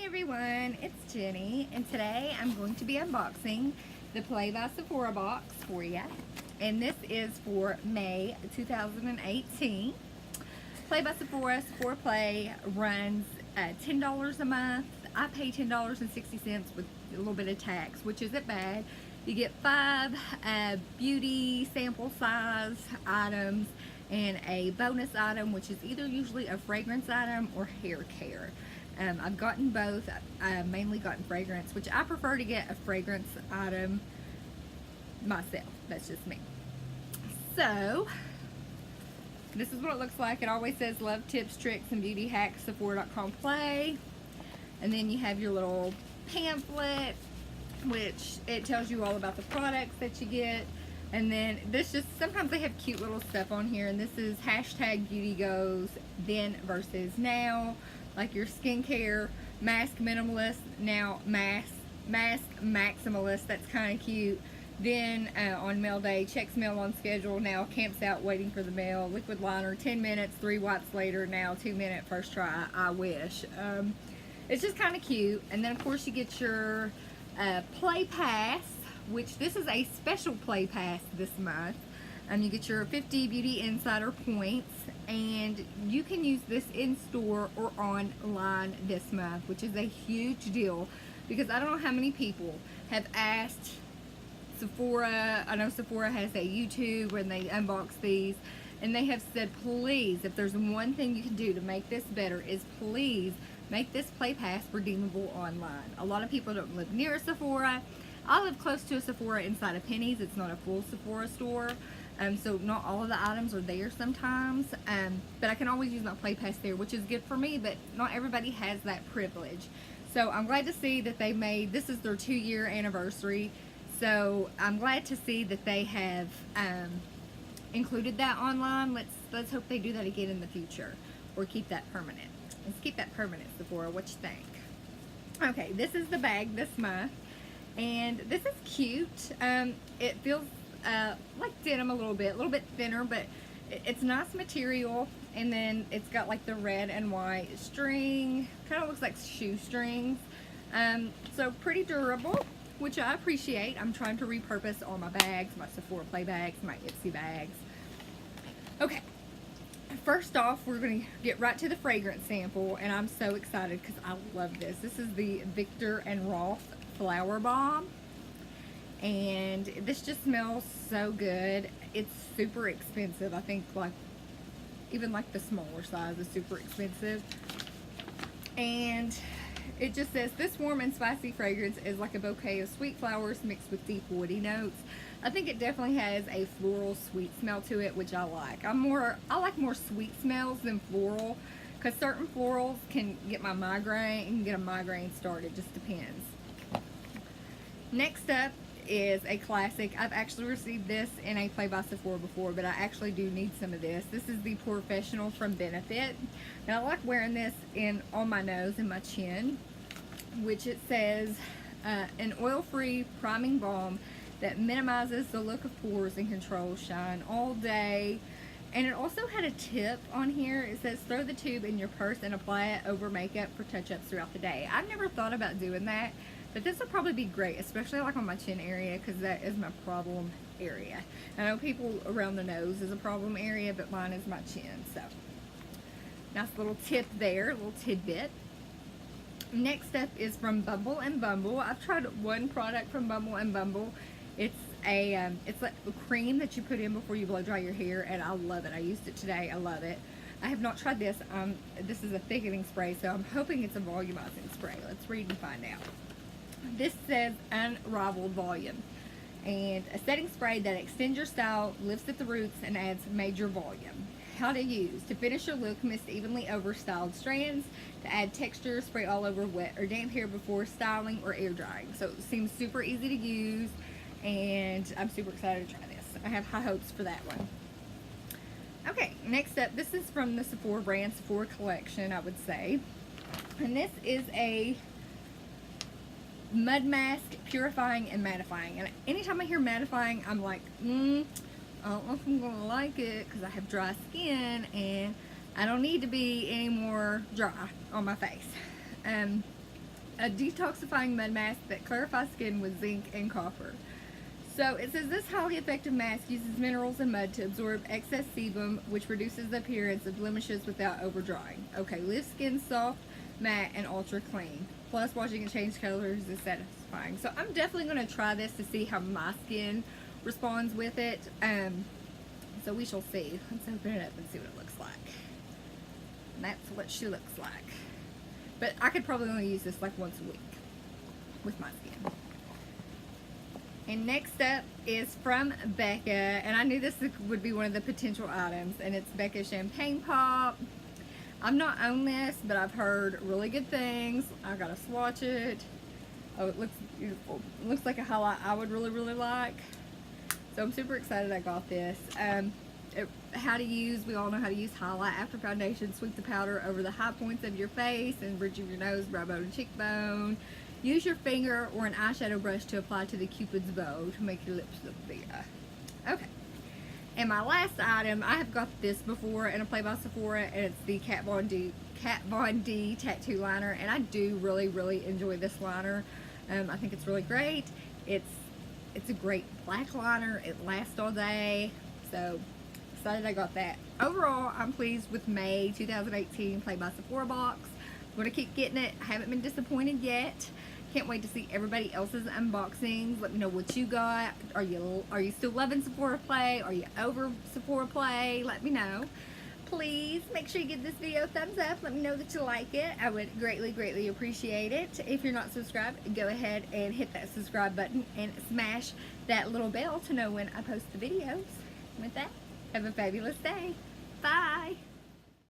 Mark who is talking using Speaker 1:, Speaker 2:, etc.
Speaker 1: everyone, it's Jenny, and today I'm going to be unboxing the Play by Sephora box for you. And this is for May 2018. Play by Sephora, Sephora Play runs $10 a month. I pay $10.60 with a little bit of tax, which isn't bad. You get 5 beauty sample size items and a bonus item, which is either usually a fragrance item or hair care. I've gotten both. I've mainly gotten fragrance, which I prefer to get a fragrance item myself. That's just me. So, this is what it looks like. It always says love tips, tricks, and beauty hacks, Sephora.com Play. And then you have your little pamphlet, which it tells you all about the products that you get. And then this just, sometimes they have cute little stuff on here. And this is hashtag BEAUTYGOALS, then versus now. Like your skincare, mask minimalist, now mask maximalist. That's kind of cute. Then on mail day, checks mail on schedule. Now camps out waiting for the mail. Liquid liner, 10 minutes, 3 wipes later. Now 2-minute first try. I wish. It's just kind of cute. And then of course you get your Play Pass, which this is a special Play Pass this month. You get your 50 Beauty Insider points, and you can use this in store or online this month, which is a huge deal because I don't know how many people have asked Sephora. I know Sephora has a YouTube when they unbox these, and they have said, please, if there's one thing you can do to make this better, is please make this Play Pass redeemable online. A lot of people don't live near a Sephora. I live close to a Sephora inside of Penny's. It's not a full Sephora store. So not all of the items are there sometimes, but I can always use my Play Pass there, which is good for me, but not everybody has that privilege. So I'm glad to see that they made, this is their 2-year anniversary, so I'm glad to see that they have included that online. Let's hope they do that again in the future, or keep that permanent. Let's keep that permanent, Sephora. What you think? Okay, this is the bag this month, and this is cute. It feels like denim a little bit thinner, but it's nice material. And then it's got like the red and white string, kind of looks like shoestrings. So pretty durable, which I appreciate. I'm trying to repurpose all my bags, my Sephora Play bags, my Ipsy bags. Okay, first off, we're going to get right to the fragrance sample, and I'm so excited because I love this. This is the Becca and Rolf Flowerbomb. And this just smells so good. It's super expensive. I think like even like the smaller size is super expensive. And it just says this warm and spicy fragrance is like a bouquet of sweet flowers mixed with deep woody notes. I think it definitely has a floral sweet smell to it, which I like. I like more sweet smells than floral, because certain florals can get my migraine and get a migraine started. Just depends. Next up is a classic. I've actually received this in a Play by Sephora before, but I actually do need some of this. This is the POREfessisonal from Benefit. Now I like wearing this on my nose and my chin, which it says an oil-free priming balm that minimizes the look of pores and controls shine all day. And it also had a tip on here. It says throw the tube in your purse and apply it over makeup for touch-ups throughout the day. I've never thought about doing that, but this will probably be great, especially like on my chin area, because that is my problem area. I know people around the nose is a problem area, but mine is my chin. So nice little tip there, a little tidbit. Next up is from Bumble and Bumble. I've tried one product from Bumble and Bumble. It's like a cream that you put in before you blow dry your hair, and I love it. I used it today. I love it. I have not tried this. This is a thickening spray, so I'm hoping it's a volumizing spray. Let's read and find out. This says unrivaled volume, and a setting spray that extends your style, lifts at the roots, and adds major volume. How to use: to finish your look, mist evenly over styled strands. To add texture, spray all over wet or damp hair before styling or air drying. So it seems super easy to use, and I'm super excited to try this. I have high hopes for that one. Okay, next up, this is from the Sephora brand, Sephora collection, I would say, and this is a mud mask, purifying and mattifying. And anytime I hear mattifying, I'm like, I don't know if I'm gonna like it, because I have dry skin and I don't need to be any more dry on my face. a detoxifying mud mask that clarifies skin with zinc and copper. So it says this highly effective mask uses minerals and mud to absorb excess sebum, which reduces the appearance of blemishes without over drying. Okay, leaves skin soft, matte, and ultra clean. Plus, washing and change colors is satisfying. So I'm definitely going to try this to see how my skin responds with it. So we shall see. Let's open it up and see what it looks like. And that's what she looks like. But I could probably only use this like once a week with my skin. And next up is from Becca, and I knew this would be one of the potential items, and it's Becca Champagne Pop. I've not owned this, but I've heard really good things. I gotta swatch it. Oh, it looks beautiful. It looks like a highlight I would really, really like. So I'm super excited I got this. How to use, we all know how to use highlight after foundation. Sweep the powder over the high points of your face and bridge of your nose, brow bone, and cheekbone. Use your finger or an eyeshadow brush to apply to the Cupid's bow to make your lips look bigger. Okay. And my last item, I have got this before in a Play by Sephora, and it's the Kat Von D Tattoo Liner, and I do really, really enjoy this liner. I think it's really great. It's a great black liner. It lasts all day, so excited I got that. Overall, I'm pleased with May 2018 Play by Sephora box. I'm going to keep getting it. I haven't been disappointed yet. Can't wait to see everybody else's unboxings. Let me know what you got. Are you still loving Sephora Play? Are you over Sephora Play? Let me know. Please make sure you give this video a thumbs up. Let me know that you like it. I would greatly, greatly appreciate it. If you're not subscribed, go ahead and hit that subscribe button and smash that little bell to know when I post the videos. With that, have a fabulous day. Bye.